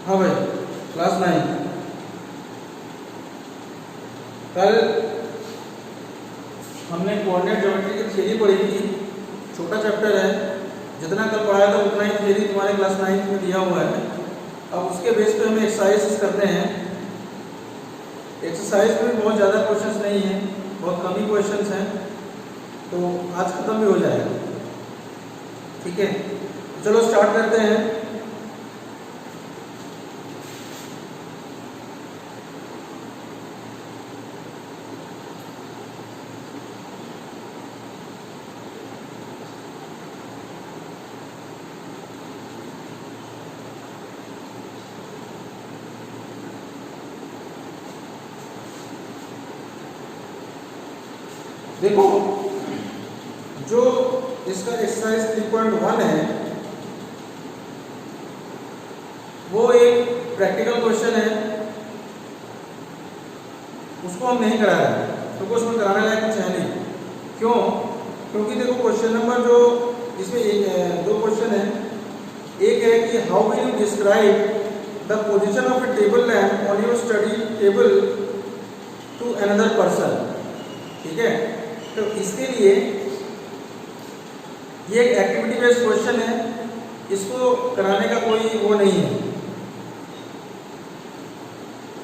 हाँ भाई, क्लास 9 कल हमने कोऑर्डिनेट ज्योमेट्री की थ्योरी पढ़ी थी। छोटा चैप्टर है, जितना कल पढ़ाया था उतना ही थ्योरी तुम्हारे क्लास 9 में दिया हुआ है। अब उसके बेस पे हमें एक्सरसाइज करते हैं। एक्सरसाइज में बहुत ज़्यादा क्वेश्चंस नहीं है, बहुत कम ही क्वेश्चंस हैं, तो आज खत्म भी हो जाएगा। ठीक है, चलो स्टार्ट करते हैं। देखो, जो इसका एक्सरसाइज 3.1 है वो एक प्रैक्टिकल क्वेश्चन है, उसको हम नहीं करा रहे हैं, तो उसमें कराने लायक कुछ है नहीं। क्यों? क्योंकि देखो क्वेश्चन नंबर जो इसमें दो क्वेश्चन है। एक है कि how will you describe the position of a table lamp on your study table to another person. ठीक है, तो इसके लिए ये एक एक्टिविटी बेस्ड क्वेश्चन है, इसको कराने का कोई वो नहीं है।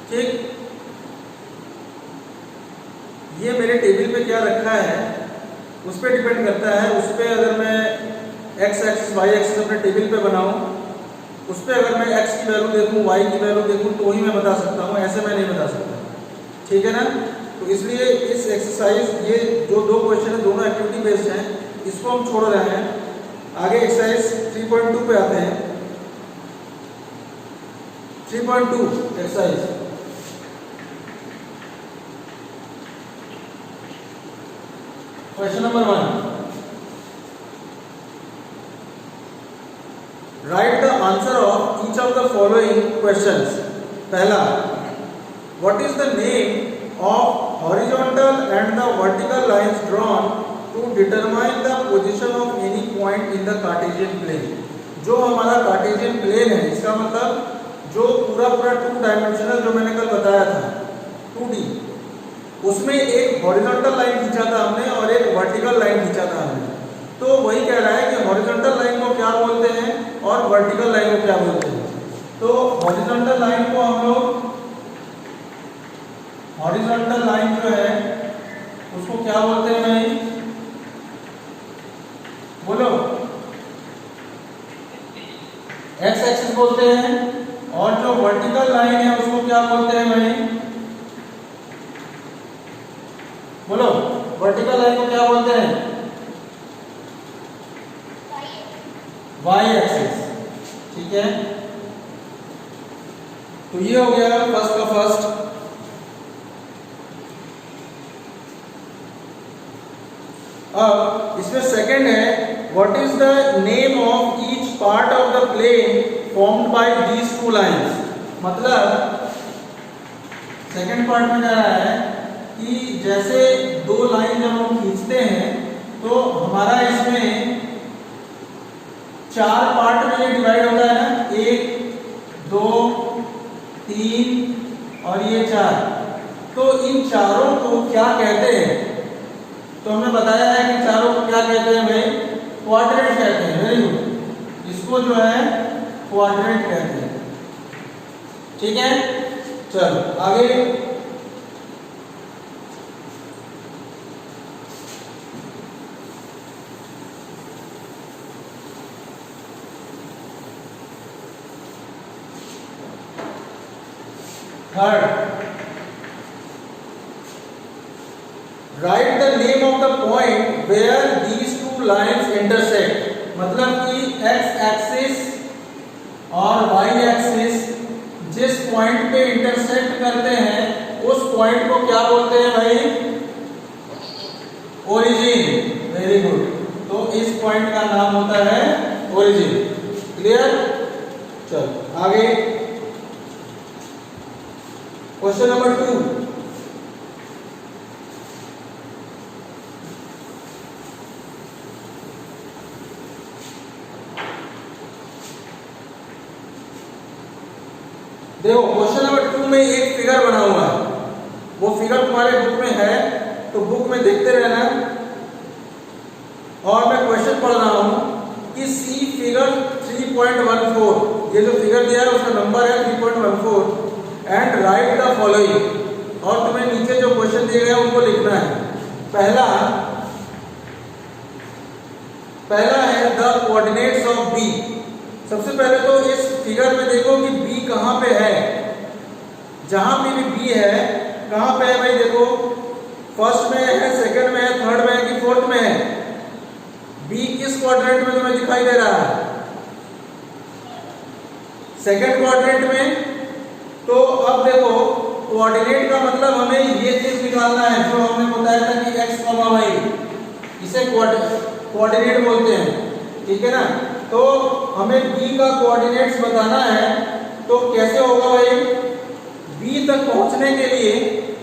ठीक, ये मेरे टेबल पे क्या रखा है उस पर डिपेंड करता है। उस पर अगर मैं एक्स एक्सिस वाई एक्सिस अपने टेबल पे बनाऊं, उस पर अगर मैं एक्स की वैल्यू देखूं वाई की वैल्यू देखूं तो ही मैं बता सकता हूं, ऐसे मैं नहीं बता सकता। ठीक है ना? तो इसलिए इस एक्सरसाइज, ये जो दो क्वेश्चन है दोनों एक्टिविटी बेस्ड हैं, इसको हम छोड़ रहे हैं। आगे एक्सरसाइज 3.2 पे आते हैं। 3.2 exercise, question number 1, right the answer of each of the following questions. पहला, what is the name of horizontal and the vertical lines drawn to determine the position of any point in the Cartesian plane। जो हमारा Cartesian plane है, इसका मतलब जो पूरा 2 dimensional जो मैंने कल बताया था 2D, उसमें एक हॉरिजॉन्टल लाइन खींचा था हमने और एक वर्टिकल लाइन खींचा था हमने। तो वही कह रहा है कि हॉरिजॉन्टल लाइन को क्या बोलते हैं और वर्टिकल लाइन को क्या बोलते हैं। तो हॉरिजॉन्टल लाइन को हम लोग, हॉरिजॉन्टल लाइन जो है उसको क्या बोलते हैं भाई? बोलो। एक्स एक्सिस बोलते हैं। और जो वर्टिकल लाइन है उसको क्या बोलते हैं भाई? बोलो, वर्टिकल लाइन को क्या बोलते हैं? Y axis. ठीक है, तो ये हो गया फर्स्ट का फर्स्ट। अब इसमें सेकंड है, what is the name of each part of the plane formed by these 2 lines. मतलब सेकंड पार्ट में कह रहा है कि जैसे 2 लाइन जब हम खींचते हैं तो हमारा इसमें 4 पार्ट में ये डिवाइड होता है ना, 1 2 3 और ये 4। तो इन चारों को क्या कहते हैं? तो हमने बताया है कि चारों को क्या कहते हैं भाई? क्वाड्रेंट कहते हैं। वेरी गुड, इसको जो है क्वाड्रेंट कहते हैं। ठीक है, चलो आगे। Third, right the name of the point where these 2 lines intersect. मतलब कि एक्स एक्सिस और वाई एक्सिस जिस पॉइंट पे इंटरसेक्ट करते हैं उस पॉइंट को क्या बोलते हैं भाई? ओरिजिन। वेरी गुड, तो इस पॉइंट का नाम होता है ओरिजिन। क्लियर? चलो आगे, क्वेश्चन नंबर 2, देखो क्वेश्चन नंबर 2 में एक फिगर बना हुआ है, वो फिगर तुम्हारे बुक में है तो बुक में देखते रहना। और मैं क्वेश्चन पढ़ रहा हूं कि सी फिगर 3.14, ये जो फिगर दिया है उसका नंबर है 3.14 एंड राइट द फॉलोइंग। और तुम्हें नीचे जो क्वेश्चन दिए गए हैं उनको लिखना है। पहला है द कोऑर्डिनेट्स ऑफ बी। सबसे पहले तो इस फिगर में देखो कि बी कहां पे है। जहां पे भी बी है कहां पे है भाई, देखो फर्स्ट में है, सेकंड में है, थर्ड में है कि फोर्थ में है। बी किस क्वाड्रेंट में तुम्हें दिखाई दे रहा है? सेकंड क्वाड्रेंट में। तो अब देखो कोऑर्डिनेट का मतलब हमें ये चीज निकालना है जो हमने बताया था कि x, y, इसे कोऑर्डिनेट बोलते हैं, ठीक है ना। तो हमें b का कोऑर्डिनेट्स बताना है। तो कैसे होगा भाई, b तक पहुंचने के लिए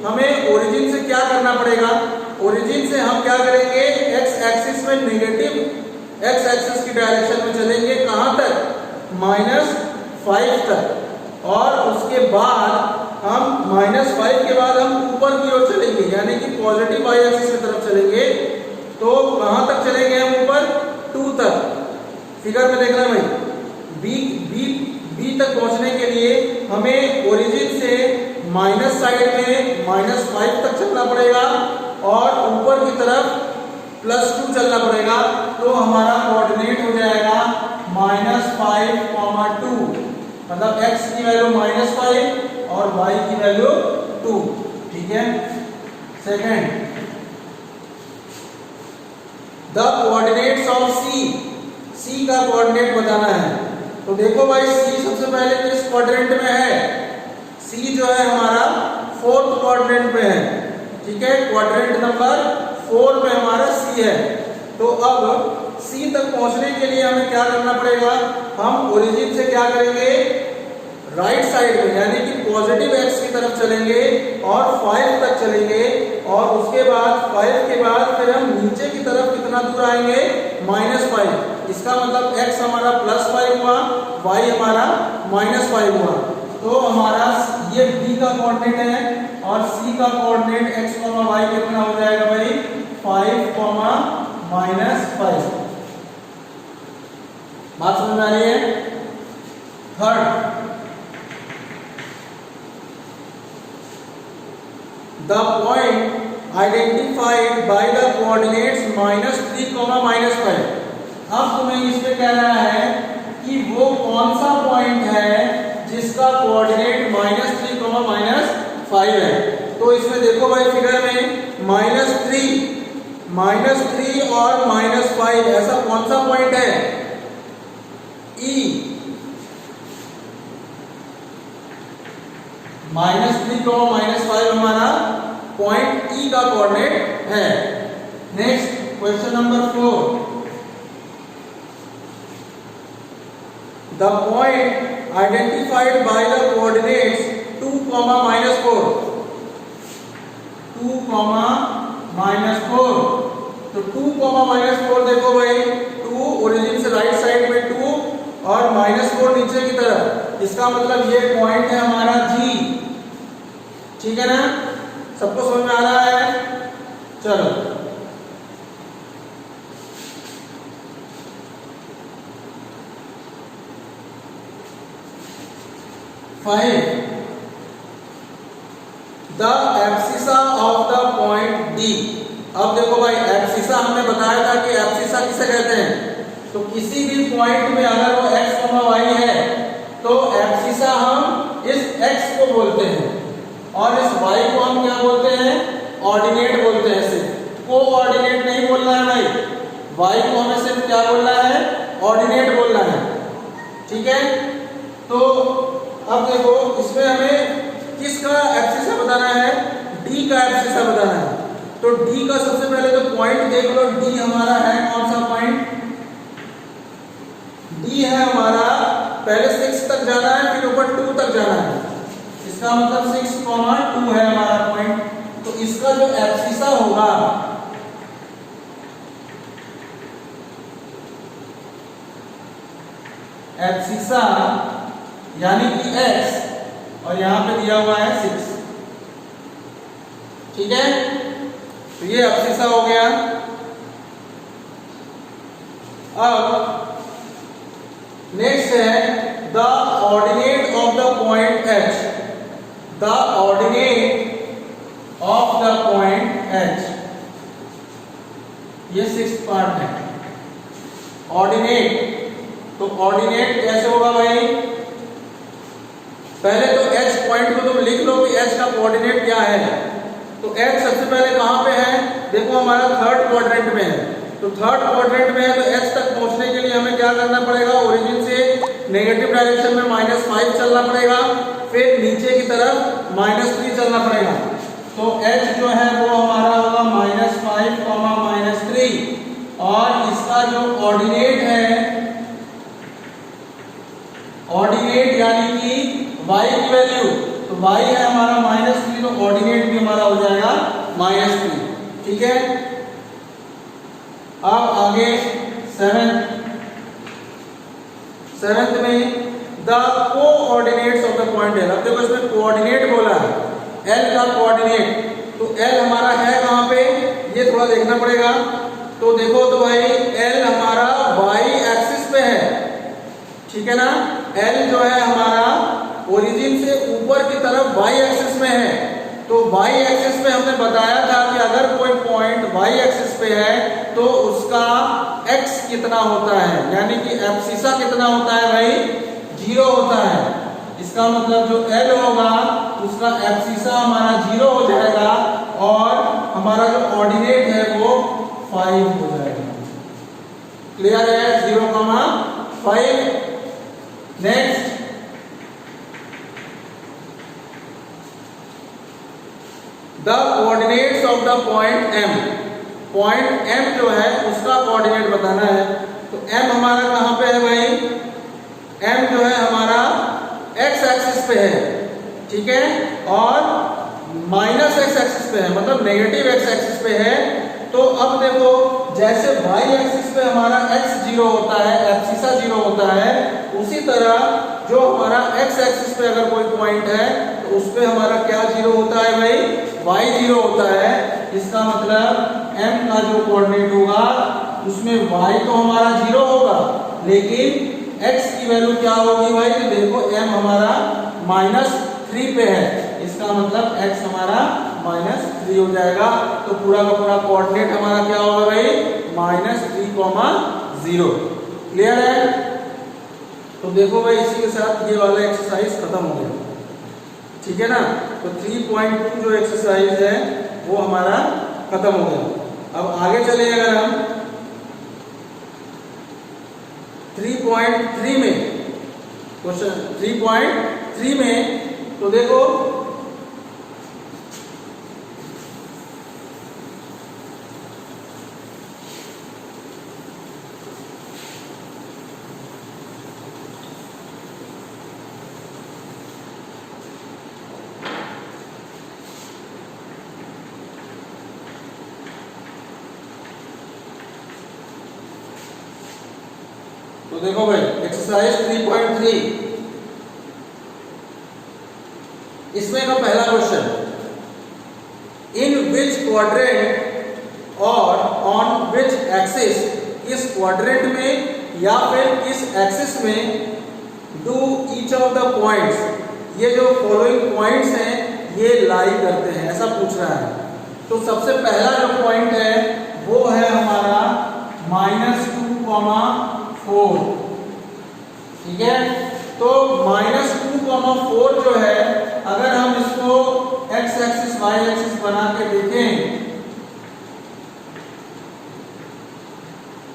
हमें ओरिजिन से क्या करना पड़ेगा? ओरिजिन से हम क्या करेंगे, x एक्सिस में नेगेटिव x एक्सिस की डायरेक्शन में चलेंगे। कहां तक? -5 तक। और उसके बाद हम -5 के बाद हम ऊपर की ओर चलेंगे, यानी कि पॉजिटिव y एक्सिस की तरफ चलेंगे। तो कहां तक चलेंगे हम? ऊपर 2 तक। फिगर में देखना भाई, b तक पहुंचने के लिए हमें ओरिजिन से माइनस साइड में -5 तक चलना पड़ेगा और ऊपर की तरफ +2 चलना पड़ेगा। तो हमारा कोऑर्डिनेट हो जाएगा -5, 2, मतलब x की वैल्यू -5 और y की वैल्यू 2, ठीक है। सेकंड, द कोऑर्डिनेट्स ऑफ सी का कोऑर्डिनेट बताना है। तो देखो भाई सी सबसे पहले किस क्वाड्रेंट में है? सी जो है हमारा 4th क्वाड्रेंट में है, ठीक है। क्वाड्रेंट नंबर 4 में हमारा सी है। तो अब सी तक पहुंचने के लिए हमें क्या करना पड़ेगा? हम ओरिजिन से क्या करेंगे, राइट साइड में, यानी कि पॉजिटिव x की तरफ चलेंगे और 5 तक चलेंगे। और उसके बाद 5 के बाद फिर हम नीचे की तरफ कितना दूर आएंगे? -5। इसका मतलब x हमारा +5 हुआ, y हमारा -5 हुआ। तो हमारा ये b का कोऑर्डिनेट है और c का कोऑर्डिनेट x, y कितना हो जाएगा भाई? 5, -5। बात समझ में आ रही है? Third, the point identified by the coordinates -3, -5। अब तुम्हें इसमें कहना है कि वो कौन सा पॉइंट है जिसका कोऑर्डिनेट -3, -5 है। तो इसमें देखो भाई फिगर में -3 और -5, ऐसा कौन सा पॉइंट है? E, -3, -5 हमारा पॉइंट E का कोऑर्डिनेट है। Next question number 4, the point identified by the coordinates 2, -4। 2, -4। तो 2, -4 देखो भाई, 2 ओरिजिन से राइट साइड में 2 और -4 नीचे की तरफ। इसका मतलब ये पॉइंट है हमारा G, ठीक है ना। सबको समझ में आ रहा है? चलो 5, the abscissa of the point D। अब देखो भाई एब्सिसा हमने बताया था कि एब्सिसा किसे कहते हैं। तो किसी भी पॉइंट में अगर वो x, y है तो एब्सिसा हम इस x को बोलते हैं और इस y को हम क्या बोलते हैं? ऑर्डिनेट बोलते हैं। सिर्फ कोऑर्डिनेट नहीं बोलना है भाई, y को हमें सिर्फ क्या बोलना है? ऑर्डिनेट बोलना है, ठीक है। तो अब देखो इसमें हमें किसका एब्सिसा बताना है? D का एब्सिसा बताना है। तो D का सबसे पहले तो पॉइंट देख लो, D हमारा है कौन सा पॉइंट? D है हमारा, पहले 6 तक जाना है फिर ऊपर 2 तक जाना है। इसका मतलब 6, 2 है हमारा पॉइंट। तो इसका जो एब्सिसा होगा एब्सिसा यानी कि x, और यहाँ पे दिया हुआ है 6। ठीक है, तो ये अब्सिसा हो गया। अब नेक्स्ट है the ordinate of the point H। The ordinate of the point H, ये 6th पार्ट है। ऑर्डिनेट, तो ऑर्डिनेट कैसे होगा भाई? पहले तो H पॉइंट को तुम लिख लो कि H का कोऑर्डिनेट क्या है। तो H सबसे पहले कहां पे है? देखो हमारा 3rd क्वाड्रेंट में है। तो 3rd क्वाड्रेंट में है तो H तक पहुंचने के लिए हमें क्या करना पड़ेगा? ओरिजिन से नेगेटिव डायरेक्शन में -5 चलना पड़ेगा, फिर नीचे की तरफ -3 चलना पड़ेगा। तो H जो है वो हमारा होगा -5, -3, और इसका जो ऑर्डिनेट है, ऑर्डिनेट यानी कि y की वैल्यू, तो y है हमारा -3, तो ऑर्डिनेट भी हमारा हो जाएगा -3। ठीक है, अब आगे 7th में the coordinates of the point L। अब देखो इसमें कोऑर्डिनेट बोला है, L का कोऑर्डिनेट, तो L हमारा है कहां पे, ये थोड़ा देखना पड़ेगा। तो देखो तो भाई L हमारा y एक्सिस पे है। ठीक है ना, L जो है हमारा ओरिजिन से ऊपर की तरफ y एक्सिस में है। तो y एक्सिस पे हमने बताया था कि अगर कोई पॉइंट y एक्सिस पे है तो उसका x कितना होता है, यानी कि एब्सिसा कितना होता है भाई? 0 होता है। इसका मतलब जो L होगा उसका एब्सिसा हमारा 0 हो जाएगा और हमारा जो ऑर्डिनेट है वो 5 हो जाएगा। क्लियर है? 0,5। Next the coordinates of the point M। Point M जो है उसका कोऑर्डिनेट बताना है। तो M हमारा कहां पे है भाई? M जो है हमारा x एक्सिस पे है। ठीक है, और -x एक्सिस पे है, मतलब नेगेटिव x एक्सिस पे है। तो अब देखो जैसे y एक्सिस पे हमारा x 0 होता है, एब्सिसा 0 होता है, उसी तरह जो हमारा x एक्सिस पे अगर कोई पॉइंट है तो उस पे हमारा क्या 0 होता है भाई? y 0 होता है। इसका मतलब M का जो कोऑर्डिनेट होगा उसमें y तो हमारा 0 होगा, लेकिन x की वैल्यू क्या होगी भाई? तो देखो M हमारा -3 पे है, इसका मतलब x हमारा -3 हो जाएगा। तो पूरा का पूरा कोऑर्डिनेट हमारा क्या होगा भाई? -3,0। क्लियर है? तो देखो भाई इसी के साथ ये वाला एक्सरसाइज खत्म हो गया। ठीक है ना, तो 3.2 जो एक्सरसाइज है वो हमारा खत्म हो गया। अब आगे चले अगर हम 3.3 में, क्वेश्चन 3.3 में, तो देखो देखो भाई एक्सरसाइज 3.3, इसमें का पहला क्वेश्चन, इन विच क्वाड्रेंट और ऑन विच एक्सिस, इस क्वाड्रेंट में या फिर इस एक्सिस में, do each of the points, ये जो फॉलोइंग पॉइंट्स हैं ये लाई करते हैं, ऐसा पूछ रहा है। तो सबसे पहला जो पॉइंट है वो है हमारा -2,4। ठीक है, तो -2,4 जो है अगर हम इसको x एक्सिस y एक्सिस बना के देखें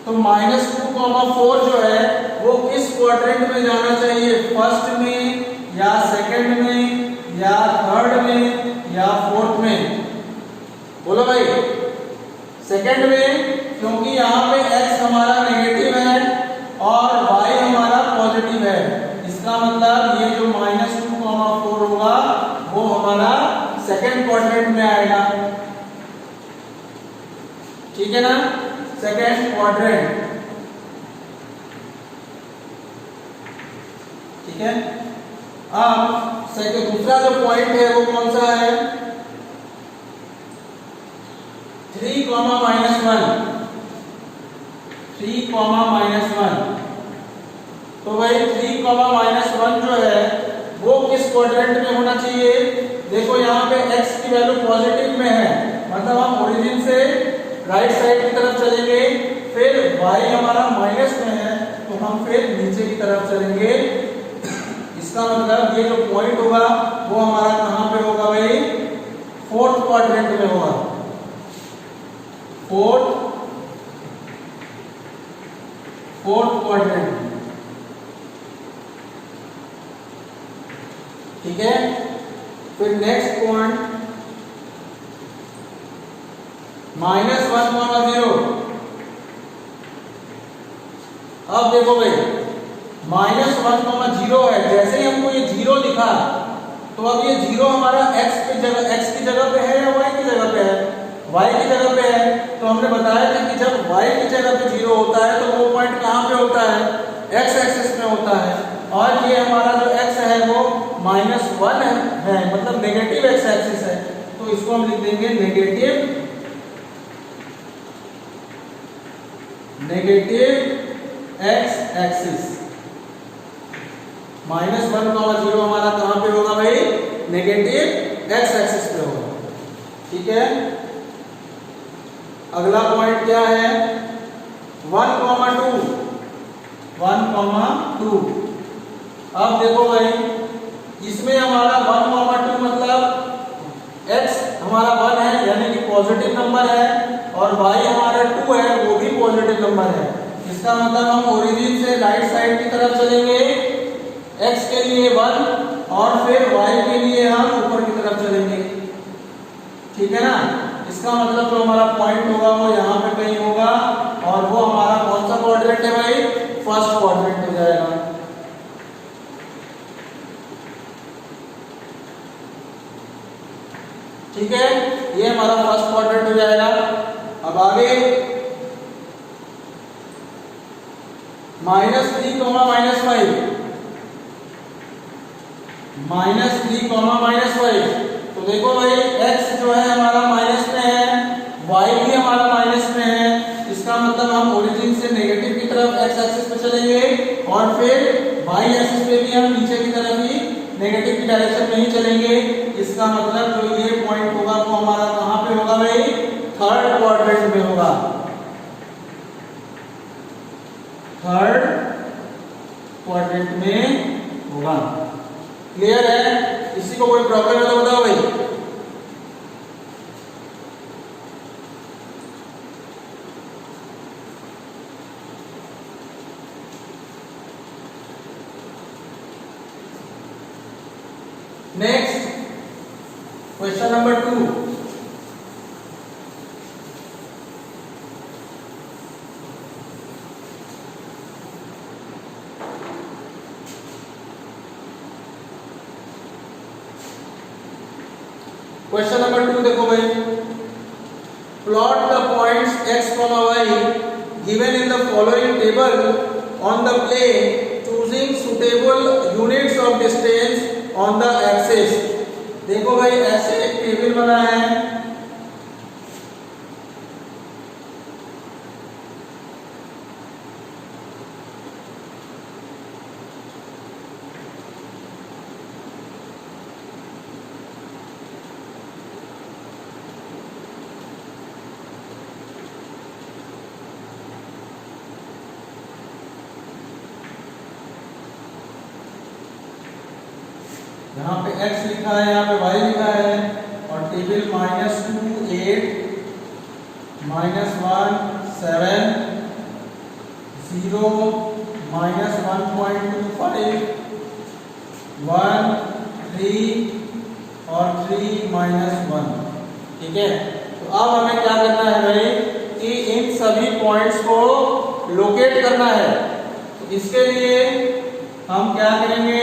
तो -2,4 जो है वो किस क्वाड्रेंट में जाना चाहिए? फर्स्ट में या सेकंड में या थर्ड में या फोर्थ में? बोलो भाई। सेकंड में, क्योंकि यहाँ पे x हमारा नेगेटिव है और y हमारा पॉजिटिव है। इसका मतलब ये जो -2,4 होगा वो हमारा सेकंड क्वाड्रेंट में आएगा। ठीक है ना, सेकंड क्वाड्रेंट। ठीक है, अब सेकंड दूसरा जो पॉइंट है वो कौन सा है, 3, -1, 3, -1। तो भाई 3, -1 जो है वो किस क्वाड्रेंट में होना चाहिए? देखो यहाँ पे x की वैल्यू पॉजिटिव में है, मतलब हम ओरिजिन से राइट साइड की तरफ चलेंगे, फिर y हमारा माइनस में है तो हम फिर नीचे की तरफ चलेंगे। इसका मतलब ये जो पॉइंट होगा वो हमारा कहां पे होगा भाई, फोर्थ क्वाड्रेंट में होगा, फोर्थ क्वाड्रेंट। ठीक है, फिर नेक्स्ट पॉइंट -1, 0। अब देखो भाई -1, 0 है, जैसे ही हमको ये 0 दिखा तो अब ये 0 हमारा x की जगह पे है या y की जगह पे है? y की जगह पे है। तो हमने बताया था कि जब y की जगह पे 0 होता है तो वो पॉइंट कहाँ पे होता है, x एक्सिस में होता है, और ये हमारा जो x है वो -1 है, मतलब नेगेटिव x एक्सिस है, तो इसको हम लिख देंगे नेगेटिव x एक्सिस। -1, 0 हमारा कहां पे होगा भाई, नेगेटिव x एक्सिस पे होगा। ठीक है, अगला पॉइंट क्या है, 1, 2। अब देखो भाई इसमें हमारा 1, 2 मतलब x हमारा 1 है यानी कि पॉजिटिव नंबर है, और y हमारा 2 है वो भी पॉजिटिव नंबर है। इसका मतलब हम ओरिजिन से राइट साइड की तरफ चलेंगे, x के लिए 1 और फिर y के लिए हम ऊपर की तरफ चलेंगे। ठीक है ना, इसका मतलब जो हमारा पॉइंट होगा वो यहाँ पे कहीं होगा, और वो हमारा कौन सा क्वाड्रेंट है भाई, फर्स्ट क्वाड्रेंट हो जाएगा। ठीक है, ये हमारा फर्स्ट क्वाड्रेंट हो जाएगा। अब आगे -3, -5, -3, -5। तो देखो भाई x जो है हमारा माइनस में है, y भी हमारा माइनस में है, इसका मतलब हम ओरिजिन से नेगेटिव की तरफ x एक्सिस पे चलेंगे, और फिर y एक्सिस पे भी हम नीचे की तरफ ही नेगेटिव की डायरेक्शन में ही चलेंगे। इसका मतलब जो ये पॉइंट होगा वो हमारा कहां पे होगा भाई, थर्ड क्वाड्रेंट में होगा, थर्ड क्वाड्रेंट में होगा। क्लियर है, किसी को कोई प्रॉब्लम है तो बताओ भाई। Next question number 2। Question number 2 देखो भाई, plot the points x, y given in the following table on the plane choosing suitable units of distance on the axis। देखो भाई ऐसे एक टेबल बना है, यहाँ पे x लिखा है, यहाँ पे y लिखा है, और टेबल -2, 8, -1, 7, 0, -1.25, 1, 3 और 3, -1। ठीक है, तो अब हमें क्या करना है भाई कि इन सभी पॉइंट्स को लोकेट करना है। तो इसके लिए हम क्या करेंगे,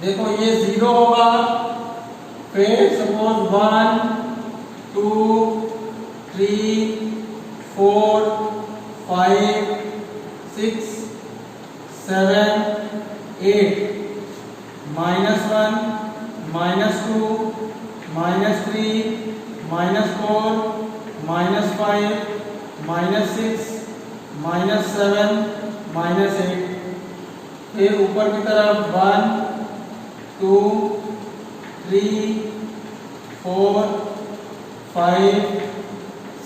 देखो ये 0 होगा, फिर सपोज 1 2 3 4 5 6 7 8 -1 -2 -3 -4 -5 -6 -7 -8, फिर ऊपर की तरफ 1 2 3 4 5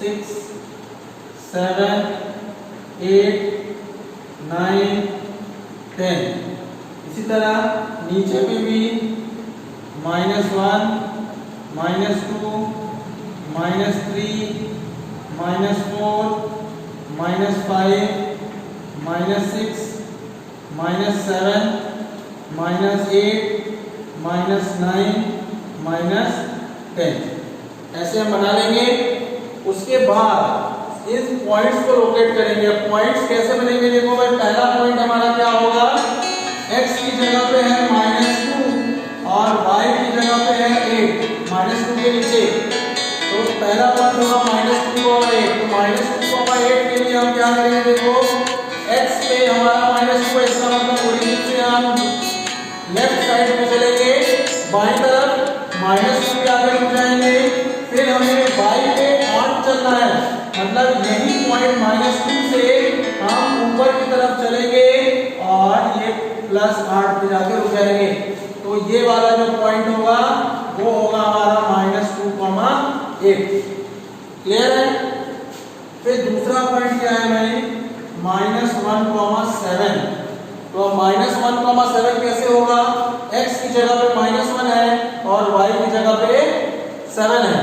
6 7 8 9 10। इसी तरह नीचे में भी -1 -2 -3 -4 -5 -6 -7 -8 -9 -10 ऐसे हम बना लेंगे। उसके बाद इस पॉइंट्स को लोकेट करेंगे। पॉइंट्स कैसे बनेंगे? देखो भाई, पहला पॉइंट हमारा क्या होगा, x की जगह पे है -2 और y की जगह पे है 8, -2 के नीचे। तो पहला पॉइंट होगा -2 और 8। तो -2 और 8 के लिए हम क्या करेंगे? देखो x पे हमारा -2 है, इसका मतलब ओरिजिन से हम लेफ्ट साइड पे चलेंगे, बाईं तरफ -2 के आगे रुक जाएंगे। फिर हमें y पे 8 चलना है, मतलब यही पॉइंट -2 से हम ऊपर की तरफ चलेंगे और ये +8 पे जाके रुक जाएंगे। तो ये वाला जो पॉइंट होगा वो होगा हमारा -2, 8। क्लियर है? फिर दूसरा पॉइंट क्या है भाई, -1, 7। तो -1, 7 कैसे होगा? x की जगह पे -1 है और y की जगह पे 7 है।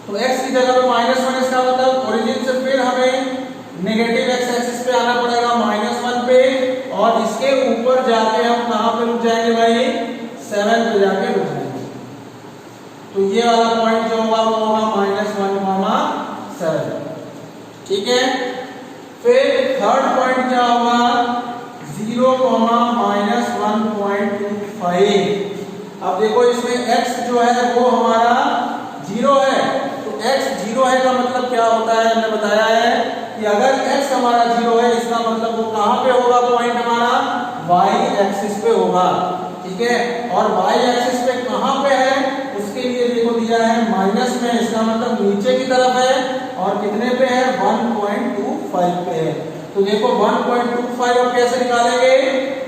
तो x की जगह पे -1, इसका मतलब ओरिजिन से फिर हमें नेगेटिव x एक्सिस पे आना पड़ेगा -1 पे, और इसके ऊपर जाके हम कहां पे रुक जाएंगे भाई? 7 पे जाके रुक जाएंगे। तो ये वाला पॉइंट जो होगा वो होगा -1, 7। ठीक है? फिर थर्ड पॉइंट क्या होगा? 0, -1.25। अब देखो इसमें x जो है वो हमारा 0 है। तो x 0 है का मतलब क्या होता है? हमने बताया है कि अगर x हमारा 0 है, इसका मतलब वो कहां पे होगा? पॉइंट हमारा y एक्सिस पे होगा। ठीक है? और y एक्सिस पे कहां पे है उसके लिए देखो दिया है माइनस में, इसका मतलब नीचे की तरफ है। और कितने पे है? 1.25 पे है। तो देखो 1.25 अब कैसे निकालेंगे?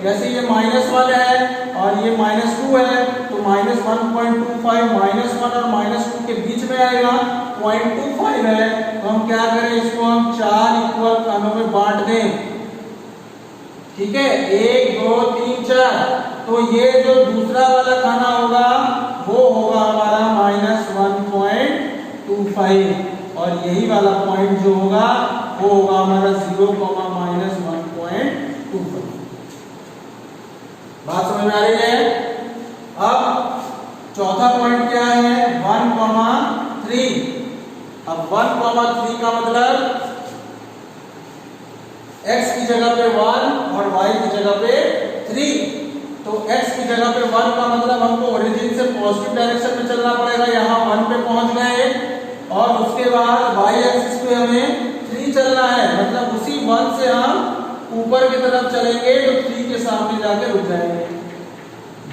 जैसे ये -1 है और ये -2 है, तो -1.25 -1 और -2 के बीच में आएगा, 0.25 है। तो हम क्या करें? इसको हम 4 इक्वल खानों में बांट दें। ठीक है? 1 2 3 4। तो ये जो दूसरा वाला खाना होगा वो होगा हमारा -1.25, और यही वाला पॉइंट जो होगा वो होगा हमारा 0, -1.25। बात समझ में आ रही है? अब चौथा पॉइंट क्या है? 1, 3। अब 1, 3 का मतलब x की जगह पे 1 और y की जगह पे 3। तो x की जगह पे 1 का मतलब हमको ओरिजिन से पॉजिटिव डायरेक्शन में चलना पड़ेगा, यहाँ 1 पे पहुंच गए। और उसके बाद y एक्सिस पे हमें 3 चलना है, मतलब उसी 1 से हम ऊपर की तरफ चलेंगे तो 3 के सामने जाके रुक जाएंगे।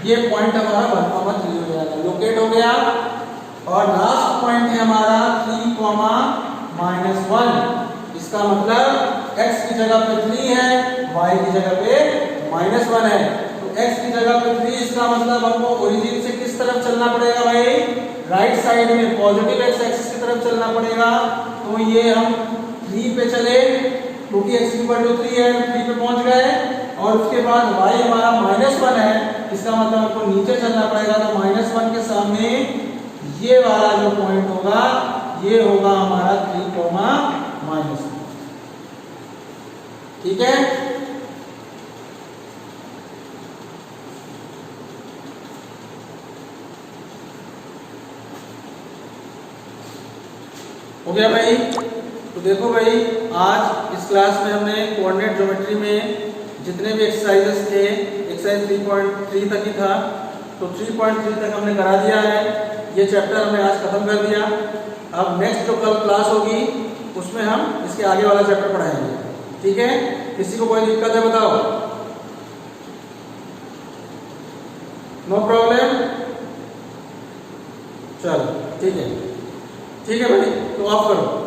ये पॉइंट हमारा 1, 3 हो जाएगा, लोकेट हो गया। और लास्ट पॉइंट है हमारा 3, -1। इसका मतलब x की जगह पे 3 है, y की जगह पे -1 है। तो x की जगह पे 3, इसका मतलब हमको ओरिजिन से किस तरफ चलना पड़ेगा भाई? राइट साइड में पॉजिटिव x एक्सिस की तरफ चलना पड़ेगा। तो ये हम 3 पे चले, क्योंकि x की वैल्यू 3 है, 3 पे पहुंच गए। और उसके बाद y हमारा -1 है, इसका मतलब हमको नीचे चलना पड़ेगा। तो -1 के सामने ये वाला जो पॉइंट होगा ये होगा हमारा 3, -1। ठीक है? हो गया भाई? तो देखो भाई, आज इस क्लास में हमने कोऑर्डिनेट ज्योमेट्री में जितने भी एक्सरसाइजेस थे, एक्सरसाइज 3.3 तक ही था, तो 3.3 तक हमने करा दिया है। ये चैप्टर हमने आज खत्म कर दिया। अब नेक्स्ट जो कल क्लास होगी उसमें हम इसके आगे वाला चैप्टर पढ़ाएंगे। ठीक है, किसी को कोई दिक्कत है बताओ? No problem? चलो ठीक है भाई, तो ऑफ करो।